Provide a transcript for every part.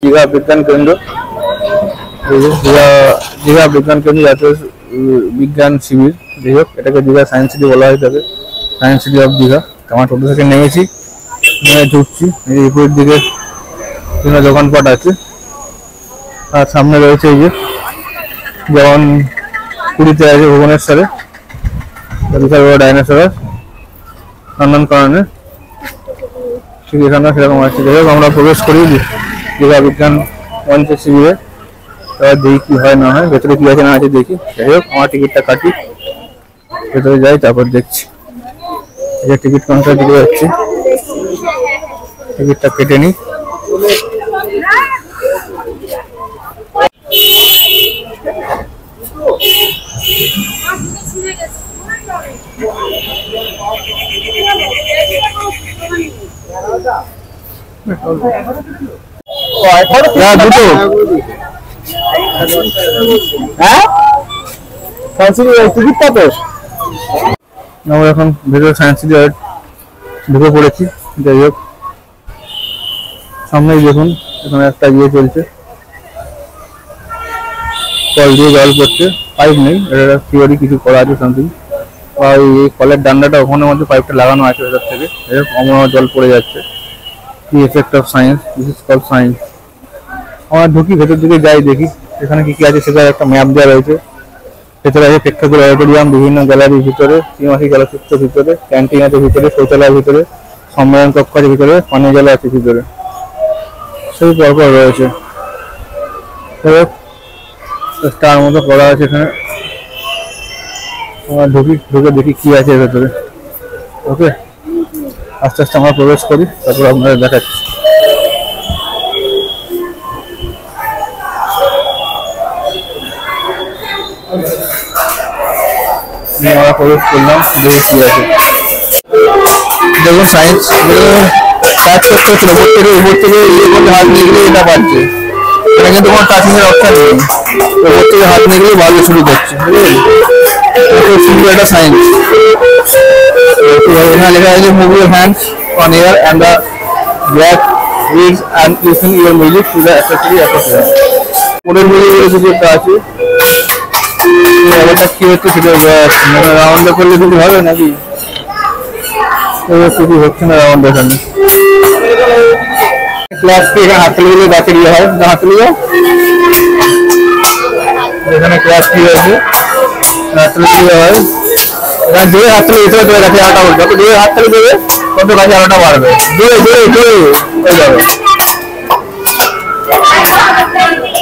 দীঘা বিজ্ঞান কেন্দ্র, দীঘা বিজ্ঞান কেন্দ্র জাতীয় বিজ্ঞান শিবির। যাই হোক, এটাকে দীঘা সায়েন্স সিটি বলা হয়ে থাকে, সায়েন্স সিটি অফ দীঘা। আমার টোটো থেকে নেমেছি, নেমে ঢুকছি। এই উপরের দিকে বিভিন্ন দোকানপাট আছে, আর সামনে রয়েছে এই যে যেমন পুরীতে আছে ভুবনেশ্বরে বিশাল বড় ডাইনোসর নন্দনকাননে, ঠিক এখানে সেরকম আছে। যাই হোক, আমরা প্রবেশ করি দীঘা বিজ্ঞান মঞ্চের শিবিরে। এবার দেখি কি হয় না হয়, ভেতরে কি আছে না আছে দেখি। যাই হোক, আমার টিকিটটা কাটি, ভেতরে যাই, তারপর দেখছি। এই যে টিকিট কাউন্টার দিকে যাচ্ছি, টিকিটটা কেটে নিই। দুটো টিকিট কত? আমরা এখন ভেতরে সায়েন্স সিটি ঢুকে পড়েছি। যাই হোক, সামনেই দেখুন এখানে একটা ইয়ে চলছে, কল দিয়ে জল পড়ছে, পাইপ নেই, এটা থিওরি কিছু করা আছে সামথিং। আর এই কলের ডান্ডাটা ওখানের মধ্যে পাইপটা লাগানো আছে ভেতর থেকে, অমর জল পড়ে যাচ্ছে। The effect of science, this is called science. আমরা ঢুকি, ভেতর দিকে যাই, দেখি এখানে কি কি আছে। সেটা একটা ম্যাপ দেওয়া রয়েছে। ভেতরে আছে প্রেক্ষাগৃহ, অডিটোরিয়াম, বিভিন্ন গ্যালারির ভিতরে, ত্রিমাসিক চলচ্চিত্রের ভিতরে, ক্যান্টিন আছে ভিতরে, শৌচালয়ের ভিতরে, সম্মেলন কক্ষ আছে ভিতরে, পানীয় জল আছে ভিতরে, সেই পরপর রয়েছে। স্টার মতো করা আছে এখানে। আমরা ঢুকে দেখি কি আছে ভেতরে। ওকে, আস্তে আস্তে আমরা প্রবেশ করি, তারপর আপনাদের দেখাচ্ছি। আমরা প্রবেশ করলাম, দেখি কি আছে। দেখুন সায়েন্স কাজ করতে হচ্ছিল, উপর থেকে ইয়ে করলে হাত নিয়ে গেলে এটা পাচ্ছে। এটা কিন্তু কোনো টাচিং এর অপশন নেই, উপর থেকে হাত নিয়ে গেলে ভালো শুরু করছে। বুঝলেন, এটা সায়েন্স। এখানে লেখা আছে move your hands on air and the black reads and listen your music to the accessory association. ওদের মিউজিক কিছু একটা আছে, কি হচ্ছে সেটা রাউন্ডে করলে কিছু হবে নাকি? কিছু হচ্ছে না রাউন্ড এখানে। ক্লাস কি এখানে হাততালি দিলে গাছে দিয়ে হয়, হাততালি দাও। এখানে ক্লাস কি হয়েছে, হাততালি দিলে হয়। এখানে জোরে হাততালি দিতে হবে, গাছে আটা বলবে। যত জোরে হাততালি দেবে তত গাছে আলোটা বাড়বে। জোরে জোরে জোরে হয়ে যাবে,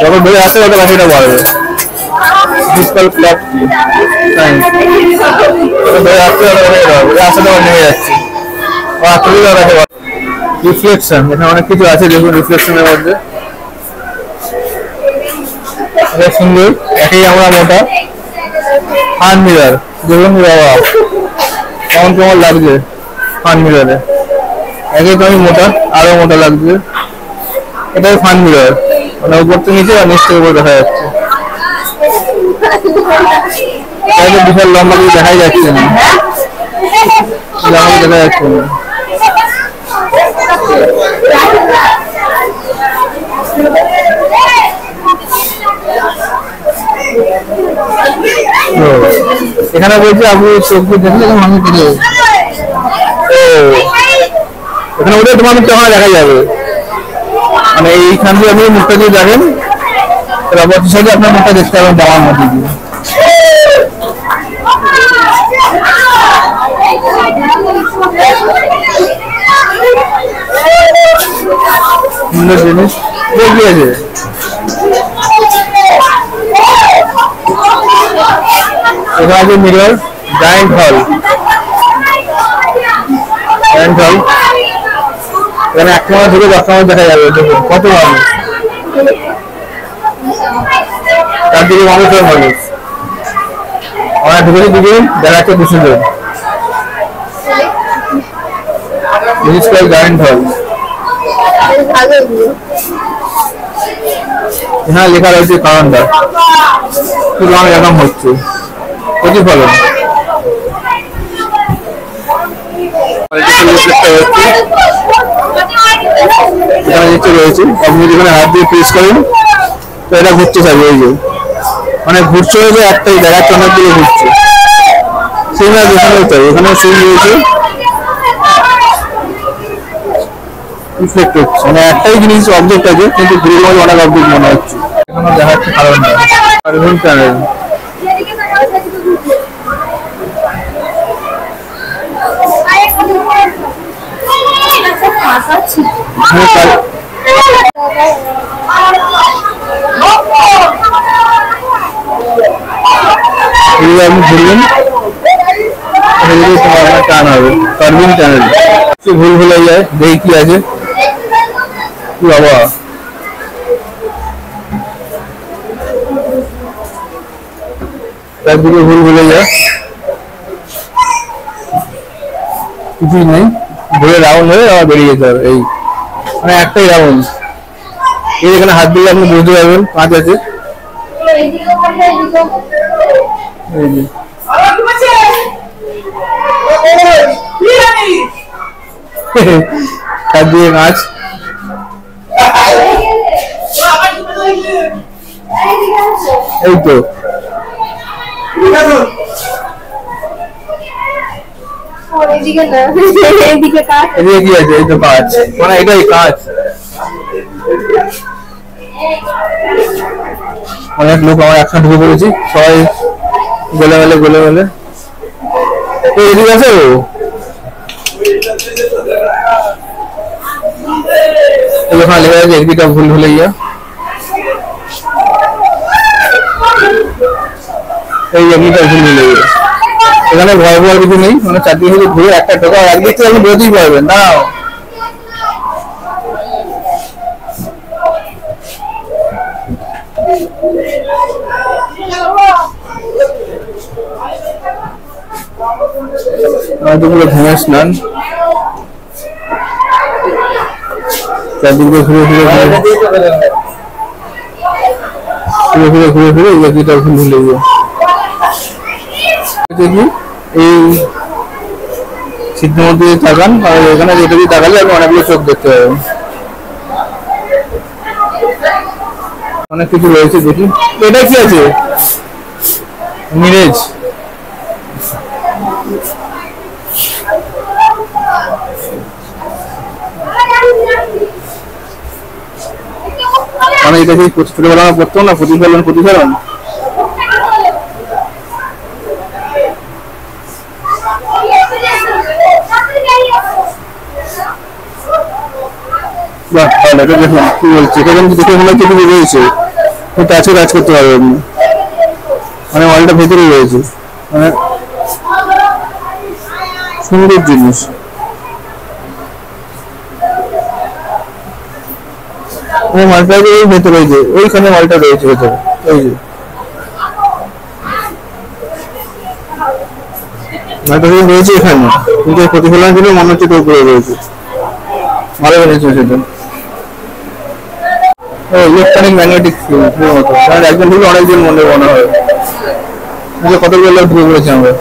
যত জোরে হাতে তত গাছটা বাড়বে। ডিসকাল ক্লাব সায়েন্স ধরে আসতে আসতে নেমে যাচ্ছে। রিফ্লেকশন, এখানে অনেক কিছু আছে দেখুন রিফ্লেকশনের মধ্যে। সুন্দর, একই আমরা মোটা ফান মিরার, দেখুন বাবা কেমন কেমন লাগছে ফান মিরারে। একই তো আমি মোটা, আরো মোটা লাগছে। এটাই ফান মিরার, মানে উপর থেকে নিচে আর নিচ থেকে উপর দেখা যাচ্ছে। বিশাল লম্বা কিছু দেখাই যাচ্ছে না, দেখা যাচ্ছে না। এখানে বলছি আপনি চোখ দেখলে মানুষ পেয়ে এখানে ওদের তোমার ওখানে দেখা যাবে, মানে এইখান দিয়ে আপনি মুখটা দিয়ে দেখেন, রবটের সাথে আপনার মুখটা দেখতে পাবেন জামার মধ্যে দিয়ে। সুন্দর জিনিস দেখিয়েছে। এখানে আছে মিরর, জায়েন্ট হল, জায়েন্ট হল। এখানে 1 মাস থেকে 10 মাস দেখা যাবে, দেখুন কত মানুষ, চারদিকে মানুষের মানুষ। আমরা ঢুকেছি দিকে দেখা যাচ্ছে 200 জন। জায়েন্ট হল, এখানে লেখা রয়েছে কারণটা কি এরকম হচ্ছে প্রতিফলন। এখানে নিচে রয়েছে, আপনি যেখানে হাত দিয়ে প্রেস করেন তো এটা ঘুরতে থাকবে। এই যে মানে ঘুরছে হয়েছে একটাই দেখাচ্ছে, অনেকগুলো ঘুরছে। সেই না যেখানে চাই এখানে সেই রয়েছে রিফ্লেক্ট হচ্ছে, মানে একটাই জিনিস অবজেক্ট আছে কিন্তু ঘুরে ঘুরে অনেক অবজেক্ট মনে হচ্ছে। এখানে দেখাচ্ছে কারণটা কার্ভিং টানেল। আপনি ঘুরবেন টান হবে কার্ভিং টানেল। ভুল ভুলে যায়, দেখি কি আছে। কি বাবা, চারদিকে ভুল ভুলে যায়, কিছুই নেই। ঘুরে রাউন্ড হয়ে আবার বেরিয়ে যেতে হবে। এই মানে একটাই রাউন্ড। এই এখানে হাত দিলে আপনি বুঝতে পারবেন কাঁচ আছে। এই যে হাত দিয়ে কাঁচ। এই তো এদিকে কি আছে? এই তো কাঁচ, মানে এটাই কাঁচ। অনেক লোক আমার একসাথে ঢুকে পড়েছি, সবাই গোলে মেলে গোলে মেলে। এদিকে আছে ওখানে লেখা আছে এদিকটা ভুল ভুলে গিয়া। এই এদিকটা ভুল ভুলে গিয়া। এখানে ভয় ভয় কিছু নেই, মানে চারদিকে ঘুরে একটা টোকা একদিক থেকে আপনি বেরোতেই পারবেন। দাঁড়াও, ঘুমের স্নান। চারদিকে ঘুরে ঘুরে ঘুরে ঘুরে ঘুরে ঘুরে এদিকটা ভুল ভুলে গিয়ে। দেখি এই শীতের মধ্যে তাকান, আর এখানে যেটা দিয়ে তাকালে আপনি অনেকগুলো চোখ দেখতে পাবেন। অনেক কিছু রয়েছে, দেখি এটা কি আছে? মিরেজ। মানে এটা কি ছোটবেলা পড়তাম না, প্রতিফলন প্রতিফলন। বাহ, তাহলে এটা দেখুন কি বলছে। এটা কিন্তু দেখে মনে হচ্ছে কিছু রয়েছে, টাচে কাজ করতে পারবে আপনি। মানে ওয়ালটা ভেতরে রয়েছে, মানে সুন্দর জিনিস। মালটা ভেতরে রয়েছে, ওইখানে মালটা রয়েছে ভেতরে। এই যে মালটা রয়েছে এখানে, কিন্তু প্রতিফলন ছিল মনে হচ্ছে তোর উপরে রয়েছে। ভালো বেড়েছে সেটা। ইলেকট্রনিক ম্যাগনেটিক ফিল্ডের মতো, কারণ একজন ঢুকে অনেকজন মনে হয়। কতগুলো লোক ঢুকে পড়েছি আমরা।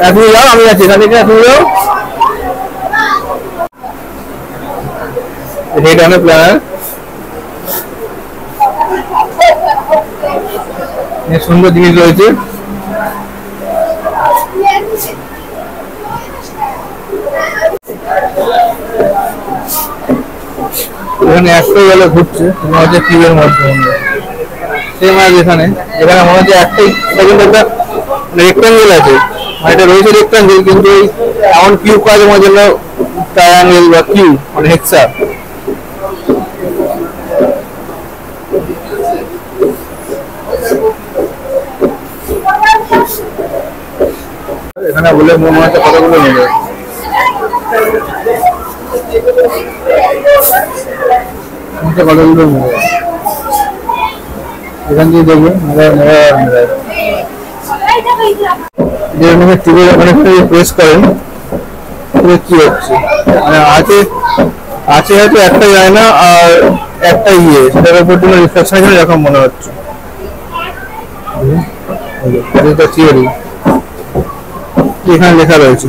আপনি যাও, আমি আছি এখান থেকে। আপনি যাও, রেড অনেক প্ল্যানার, সুন্দর জিনিস রয়েছে। এখানে একটাই গেলে ঘুরছে, মনে হচ্ছে টিভির মধ্যে। সেই মাছ এখানে এখানে মনে হচ্ছে একটাই, কিন্তু একটা রেক্টাঙ্গেল আছে, আর এটা রয়েছে রেক্টাঙ্গেল, কিন্তু এমন কিউব কাজ আমার জন্য ট্রায়াঙ্গেল বা কিউব, মানে হেক্সা। এখানে বলে মনে হচ্ছে কতগুলো নেবে। কতগুলো নেবে এখান থেকে দেখবেন। প্রেস করেন কি হচ্ছে, মানে আছে আছে হয়তো একটা যায় না, আর একটা সেটার উপর কোনো রিফ্লেকশন এরকম মনে হচ্ছে। এটা থিওরি এখানে লেখা রয়েছে।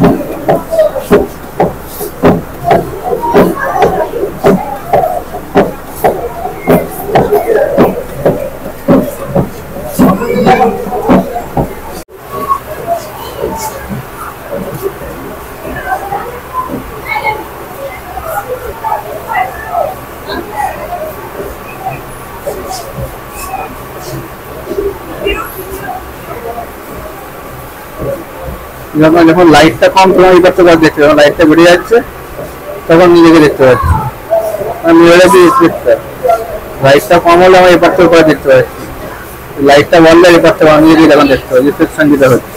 যখন লাইটটা কম তোমার এই পাশটা দেখতে যখন লাইটটা বেড়ে যাচ্ছে তখন নিজেকে দেখতে পাচ্ছি, লাইটটা কম হলে আমার এই পাশটা উপরে দেখতে পাচ্ছি, লাইটটা বললে এই পাশটা আমার নিজেকে তখন দেখতে পাচ্ছি, রিফ্লেকশন যেটা হচ্ছে।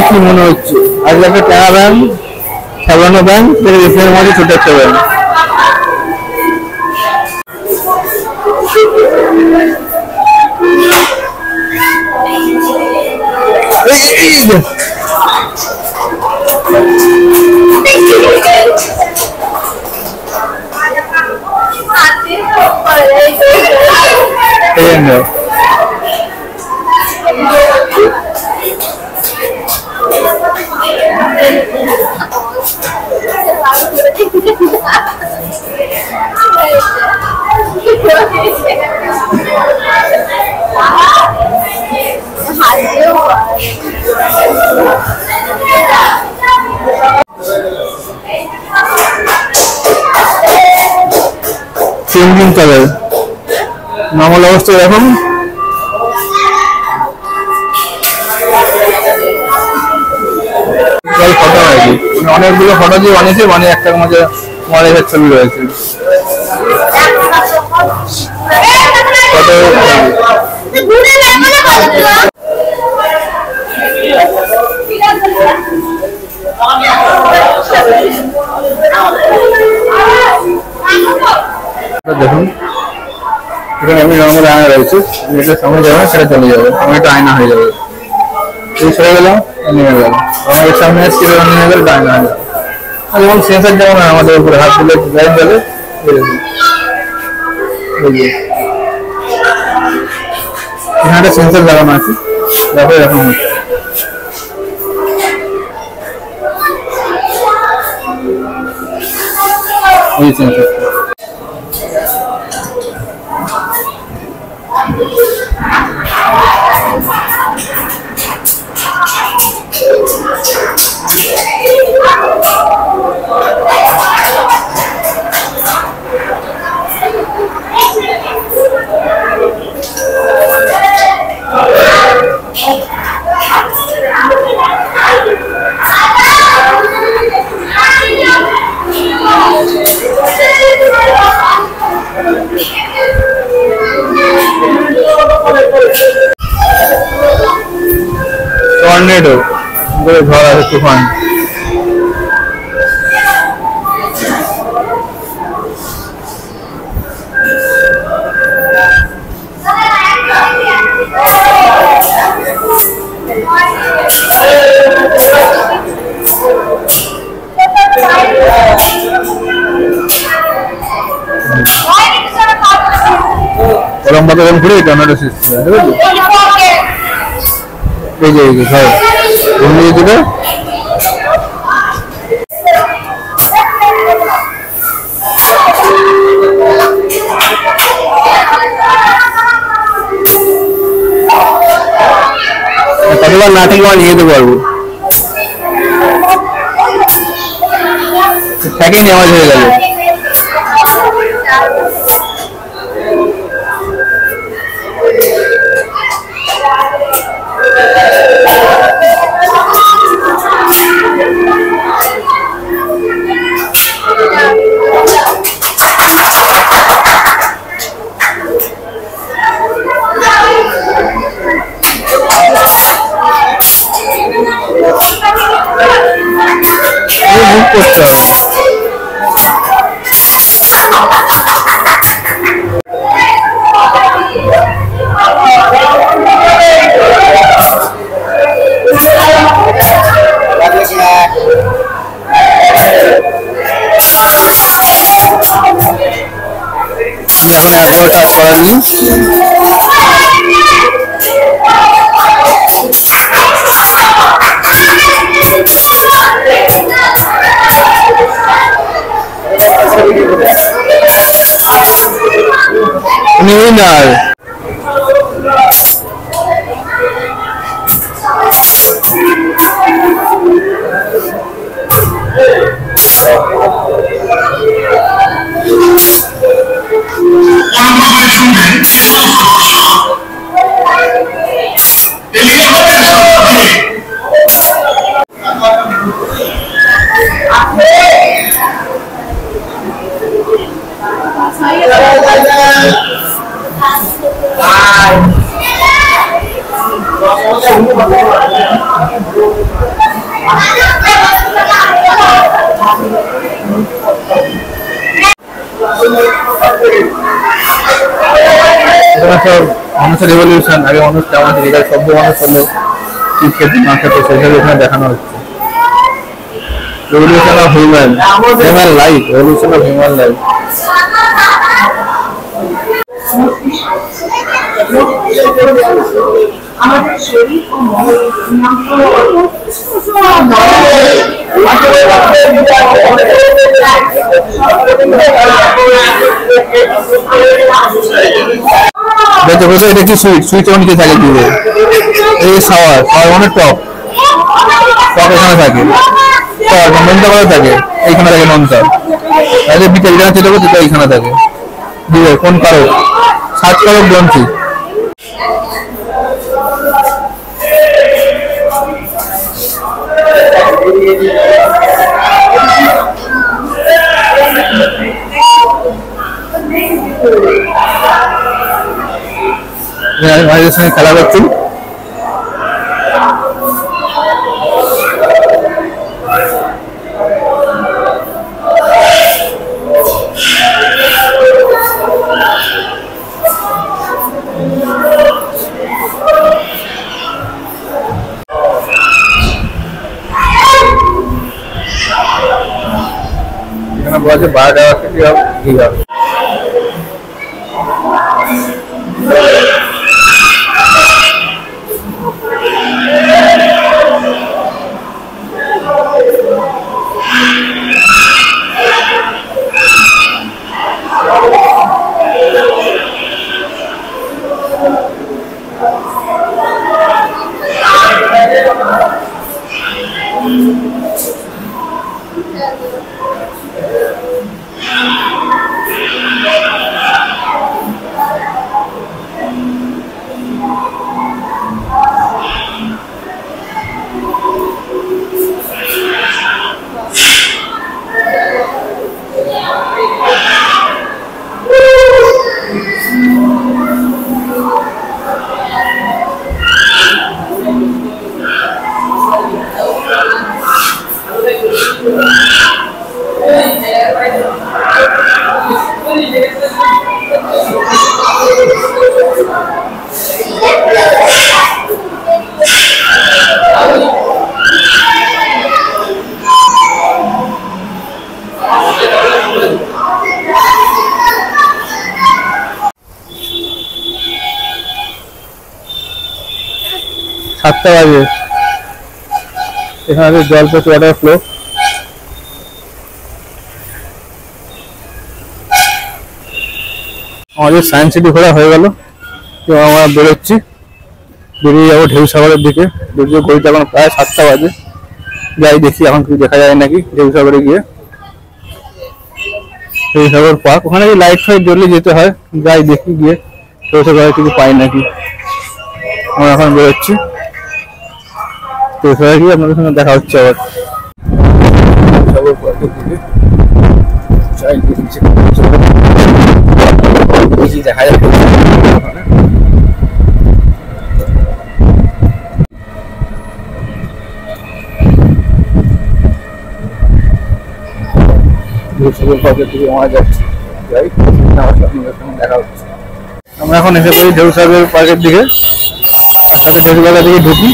কি মনে হচ্ছে আজ একটা টাকা ব্যাংক সাবানো ব্যাংক রিফ্লের মধ্যে ছোট একটা ব্যাংক। চেঞ্জিং কালার নর্মাল অবস্থায় এখন ফটো হয়নি, অনেকগুলো ফটো দিয়ে বানিয়েছে, মানে একটা মধ্যে মডেলের ছবি রয়েছে। দেখুন এখানে আমি নর্মাল আয়না রয়েছে, যেটা সামনে যাবে সেটা চলে যাবে, আমি এটা আয়না হয়ে যাবে, এই সরে গেলাম নেমে গেল, আমাদের সামনে আসছিল নেমে গেল আয়না হয়ে যাবে। যেমন সেন্সার যেমন আমাদের উপরে হাত তুলে লাইন গেলে এখানে একটা সেন্সার লাগানো আছে, দেখো এরকম হচ্ছে। এই সেন্সার টর্নেডো ঝড় আছে, তুফান। গরম বাতাস ঘুরে টর্নেডো সৃষ্টি হয়, এই যে সব ঘুমিয়ে দিল। কতবার না থেকে নিয়ে যেতে পারবো, সেকেন্ড আওয়াজ হয়ে গেল। করতে হবে করা দিই। উইনার মানুষের রেভলিউশন। আগে মানুষ কেমন ছিল, সভ্য মানুষ হলো কি খেতে না খেতে সেসব এখানে দেখানো হচ্ছে। Revolution of human life, revolution of human life. আমাদের শরীর ও মনের দেখো এটা কি সুইট, সুইটের নিচে থাকে দিবে। এই সাওয়ার, সাওয়ার মানে টপ, টপ এখানে থাকে, টপ ননটা করে থাকে এইখানে থাকে ননটা। তাহলে বিকেল জানা চেষ্টা করতে তো এইখানে থাকে দিবে। কোন কারক? সাত কারক গ্রন্থি। ভাইদের সঙ্গে খেলা করছি। এখানে বলা আছে 12 টাকা থেকে ঠিক আছে। সাতটা বাজে, এখানে জল প্রচুর ওয়াটার ফ্লো। আমাদের সায়েন্স সিটি ঘোরা হয়ে গেল, এবং আমরা বেরোচ্ছি, বেরিয়ে যাবো ঢেউসাগরের দিকে। যদিও ঘড়িটা এখন প্রায় 7টা বাজে। যাই দেখি এখন কিছু দেখা যায় নাকি ঢেউসাগরে গিয়ে। ঢেউসাগর পার্ক, ওখানে লাইট ফাইট জ্বলে যেতে হয়, যাই দেখি গিয়ে ঢেউসাগরে কিছু পাই নাকি। আমরা এখন বেরোচ্ছি, ঢেউসাগরে গিয়ে আপনাদের সঙ্গে দেখা হচ্ছে আবার। ঢেউসাগর পার্কের দিকে যাই দেখছি দেখা যাচ্ছে। আমরা এখন এসে পড়ি ঢেউসাগর পার্কের দিকে, সাথে ঢেউসাগর দিকে ঢুকি।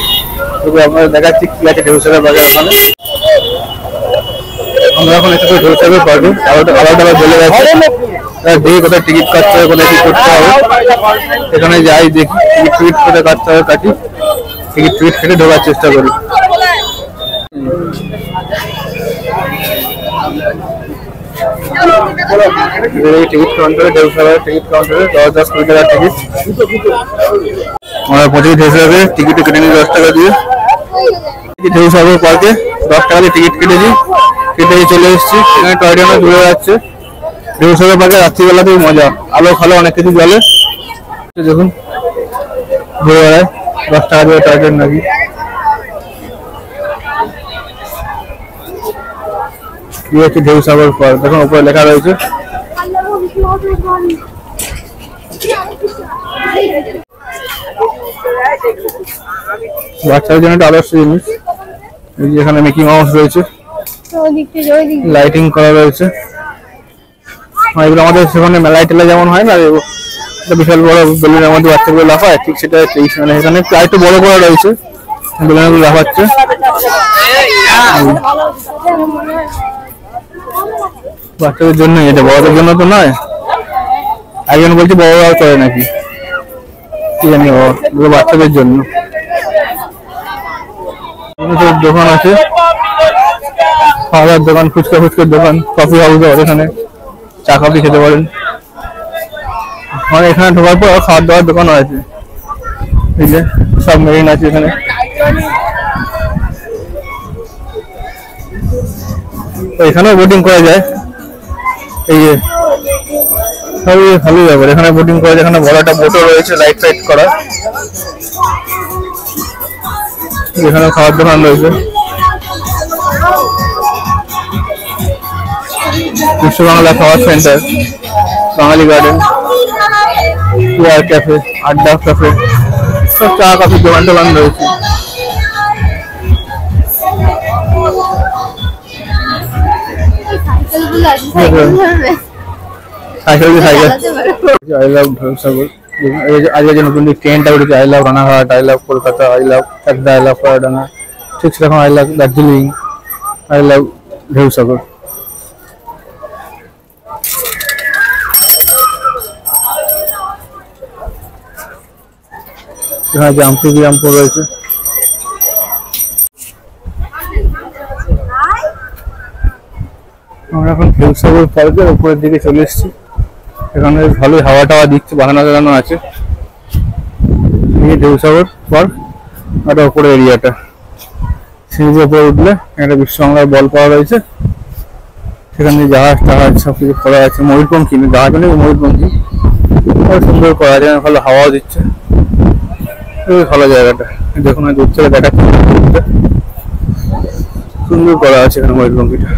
তবে আপনারা দেখাচ্ছি কি আছে ঢেউসাগর পার্কের ওখানে। আমরা এখন এসে পড়ি ঢেউসাগর পার্কে, আবার চলে গেছে। দেখি কোথায় টিকিট কাটতে হবে, কোথায় কি করতে হবে। এখানে যাই দেখি টিকিট কোথায় কাটতে হবে, কাটি টিকিট কেটে ঢোকার চেষ্টা করি। টিকিট কাউন্টারে টিকিট কাউন্টারে 10-20 টাকার টিকিট। আমরা পঁচিশ হিসাবে টিকিট কেটে নিই 10 টাকা দিয়ে। ঢেউ সাগর পার্কে 10 টাকা দিয়ে টিকিট কেটেছি, কেটে চলে এসেছি। এখানে টয় ট্রেনে ঘুরে যাচ্ছে। ঢেউ সাগর পার্কে রাত্রিবেলাতেই মজা, আলো ফালো অনেক কিছু জলে। দেখুন ঘুরে বেড়ায় 10 টাকা দিয়ে টয় ট্রেন নাকি। কি হচ্ছে ঢেউ সাগর পার্ক, দেখুন উপরে লেখা রয়েছে। বাচ্চাদের জন্য একটা আদর্শ জিনিস। এখানে মিকি মাউস রয়েছে, লাইটিং করা রয়েছে। এগুলো আমাদের সেখানে মেলায় টেলা যেমন হয় না, বিশাল বড় বেলুনের মধ্যে বাচ্চাগুলো লাফায়, ঠিক সেটা মানে এখানে প্রায় একটু বড় করা রয়েছে, বেলুনগুলো লাফাচ্ছে। বাচ্চাদের জন্য, এটা বড়দের জন্য তো নয়। একজন বলছে বড়রাও করে নাকি, কি জানি, বাচ্চাদের জন্য। দোকান আছে, খাওয়ার দোকান, ফুচকার দোকান, কফি হাউস আছে, এখানে চা কফি খেতে পারেন। মানে এখানে ঢোকার পর খাওয়ার দাওয়ার দোকানও আছে, এই যে সাবমেরিন আছে এখানে। এখানেও বোটিং করা যায়, এই যে ভালো ব্যাপার। এখানে বোটিং করা যায়, এখানে বড় একটা বোটও রয়েছে লাইট ফাইট করা। এখানে খাওয়ার দোকান রয়েছে, বিশ্ব বাংলা খাওয়ার সেন্টার, বাঙালি গার্ডেন, কেয়ার ক্যাফে, আড্ডা ক্যাফে, সব চা কফির দোকান টোকান রয়েছে। আই লাভ ঢেউ সাগর। আজকে যে নতুন ট্রেনটা উঠেছে, I love Ranaghat, I love Kolkata, I love Chakdaha, I love Payradanga, ঠিক সেরকম I love Darjeeling, I love ঢেউ সাগর। এখানে জাম্পু রয়েছে। আমরা এখন ঢেউ সাগর পার্কের উপরের দিকে চলে এসেছি। এখানে ভালোই হাওয়া টাওয়া দিচ্ছে, বাগানো আছে। এই ঢেউ সাগর পার্ক, আর উপরে এরিয়াটা সিঁড়ির উপরে উঠলে একটা বিশ্ব বাংলার বল পাওয়া রয়েছে। সেখানে জাহাজ টাহাজ সব কিছু করা আছে। ময়ূরপঙ্খী জাহাজ নেই, ময়ূরপঙ্খী সুন্দর করা আছে, ভালো হাওয়াও দিচ্ছে, ভালো জায়গাটা। দেখুন দূর থেকে দেখাচ্ছে, সুন্দর করা আছে এখানে ময়ূরপঙ্খীটা।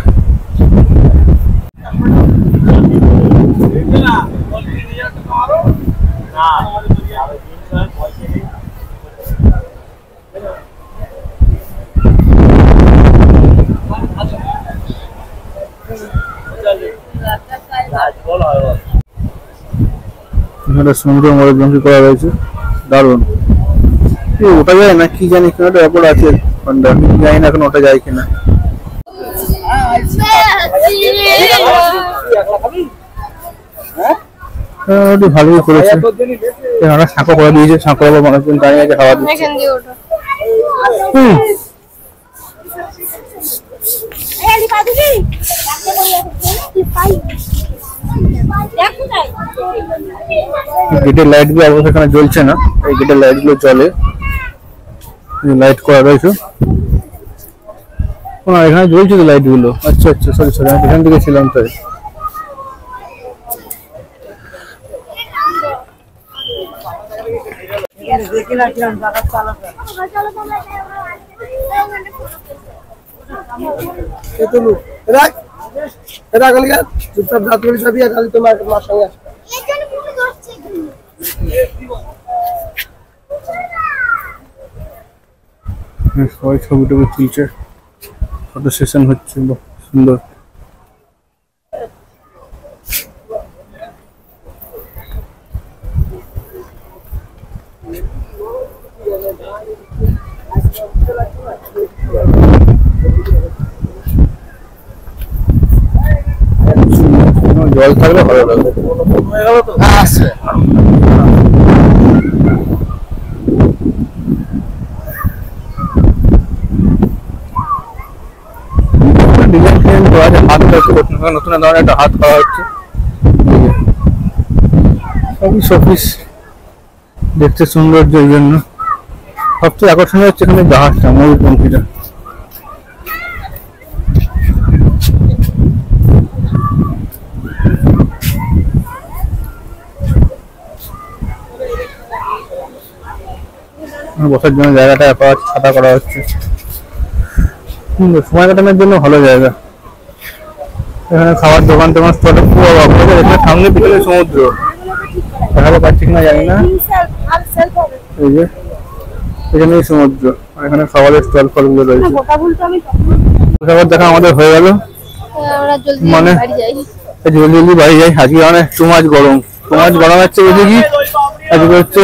সুন্দর ময়ূরপঙ্খী করা রয়েছে, দারুণ। ওটা যায় না কি জানি, কেন ব্যাপার আছে, জানি না এখন ওটা যায় কিনা। ভালোই করেছে, সাঁকো করে দিয়েছে, সাঁকো আবার মানুষজন দাঁড়িয়ে আছে খাওয়া দিচ্ছে। গেটের লাইট গুলো অবশ্য এখানে জ্বলছে না, এই গেটের লাইট গুলো জ্বলে, লাইট করা রয়েছে। এখানে জ্বলছে তো লাইট গুলো। আচ্ছা আচ্ছা, সরি আমি এখান থেকে ছিলাম তাই। সবাই ছবি টবি তুলছে, ফটো সেশন হচ্ছে, সুন্দর। জল থাকলে ভালো লাগবে। আসছে ডিজাইন ফিজাইন করা আছে, হাত নতুন ধরনের একটা হাত করা হচ্ছে। অফিস অফিস দেখতে সৌন্দর্য, এই জন্য সবচেয়ে আকর্ষণীয় হচ্ছে এখানে জাহাজটা, ময়ূরপঙ্খীটা। বসার জন্য জায়গাটা ছাতা করা হচ্ছে, সময় কাটানোর জন্য ভালো জায়গা। এখানে খাবার দোকান টোকান স্টল পুরো এখানে সামনে পিছনে সমুদ্র, দেখাতে পাচ্ছি কিনা জানি না। এই যে এখানেই সমুদ্র, আর এখানে খাবারের স্টল ফল গুলো রয়েছে। খাবার দেখা আমাদের হয়ে গেল, মানে জলদি জলদি বাড়ি যাই। আজকে অনেক টু মাছ গরম, হচ্ছে বলছে কি আজকে হচ্ছে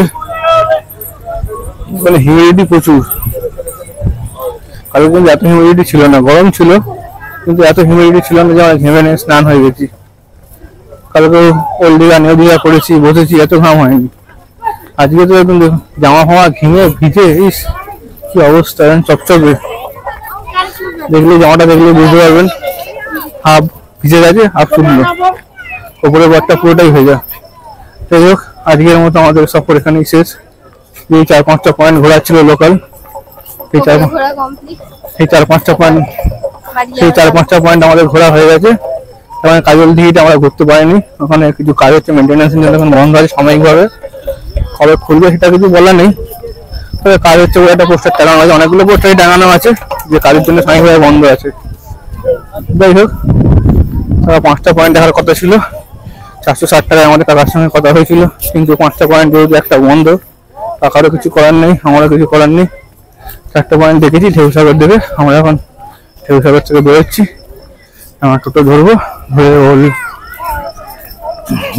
মানে হিউমিডিটি প্রচুর। কালকে কিন্তু এত হিউমিডিটি ছিল না, গরম ছিল কিন্তু এত হিউমিডিটি ছিল না যে আমরা ঘেমে নিয়ে স্নান হয়ে গেছি। কালকে ওল্ড দীঘা নিউ দীঘা করেছি, বসেছি, এত ঘাম হয়নি। আজকে তো একদম জামা ফামা ঘেমে ভিজে, ইস কি অবস্থা, চকচকে। দেখলে জামাটা দেখলে বুঝতে পারবেন, হাফ ভিজে গেছে হাফ শুকনো, ওপরে বারটা পুরোটাই ভেজা। যাই হোক, আজকের মতো আমাদের সফর এখানেই শেষ। এই 4-5টা পয়েন্ট ঘোরা ছিল লোকাল, এই 4-5টা পয়েন্ট আমাদের ঘোরা হয়ে গেছে। মানে কাজল দিঘিটা আমরা ঘুরতে পারিনি, ওখানে কিছু কাজ হচ্ছে, মেনটেন্যান্সের জন্য এখন বন্ধ আছে সাময়িকভাবে, কবে খুলবে সেটা কিছু বলা নেই। তবে কাজ হচ্ছে, ওই একটা পোস্টার টাঙানো আছে, অনেকগুলো পোস্টারই টাঙানো আছে যে কাজের জন্য সাময়িকভাবে বন্ধ আছে। যাই হোক, 5টা পয়েন্ট দেখার কথা ছিল, 460 টাকায় আমাদের কাকার সঙ্গে কথা হয়েছিল, কিন্তু 5টা পয়েন্ট যেহেতু একটা বন্ধ, কাকারও কিছু করার নেই, আমারও কিছু করার নেই। 4টা পয়েন্ট দেখেছি ঢেউসাগর দেখে, আমরা এখন ঢেউসাগর থেকে বেরোচ্ছি। আমার টোটো ধরবো, ধরে ওল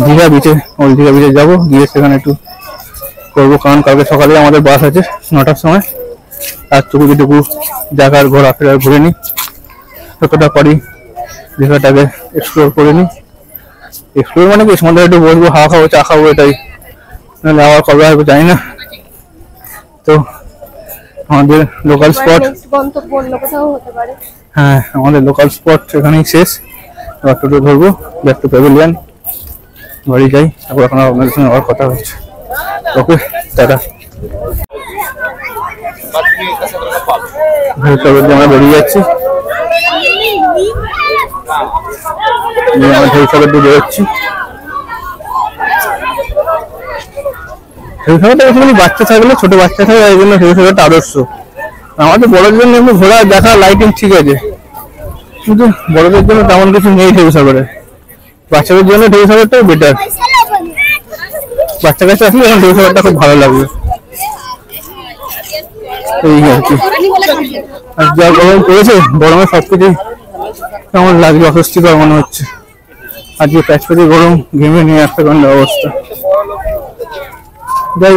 দীঘা বিচে যাবো, গিয়ে সেখানে একটু করবো, কারণ কালকে সকালে আমাদের বাস আছে 9টার সময়। আর যেটুকু জায়গার ঘোরাফেরা ঘুরে নিই, যতটা পারি দীঘাটাকে এক্সপ্লোর করে নিই। এক্সপ্লোর মানে কি, সন্ধ্যায় একটু বসবো, হাওয়া খাবো, চা খাবো, এটাই। নাহলে আবার কবে আসবো জানি না। তো আমাদের লোকাল স্পট, হ্যাঁ আমাদের লোকাল স্পট এখানেই শেষ। এবার টোটো ধরবো, ব্যাক টু প্যাভিলিয়ন, বাড়ি যাই। তারপর এখন আপনাদের সঙ্গে আবার কথা হচ্ছে। ওকে, টাটা। আমরা বেরিয়ে যাচ্ছি, ঢেউসাগর দিয়ে বেরোচ্ছি। ঢেউসাগরটা বেশিরভাগ বাচ্চা থাকলে, ছোট বাচ্চা থাকে, এই জন্য ঢেউসাগরটা আদর্শ। আমাদের বড়দের জন্য এমনি ঘোরা দেখা লাইটিং ঠিক আছে, কিন্তু বড়দের জন্য তেমন কিছু নেই ঢেউসাগরে। বাচ্চাদের জন্য ঢেউসাগরটাই বেটার, বাচ্চা কাছে আসলে এখন ঢেউসাগরটা খুব ভালো লাগবে। এই আর কি, আর যা গরম পড়েছে, গরমে সবকিছু কেমন লাগবে, অস্বস্তিকর মনে হচ্ছে। আজকে প্যাচপ্যাচে গরম, ঘেমে নিয়ে একটা গন্ধ অবস্থা। যাই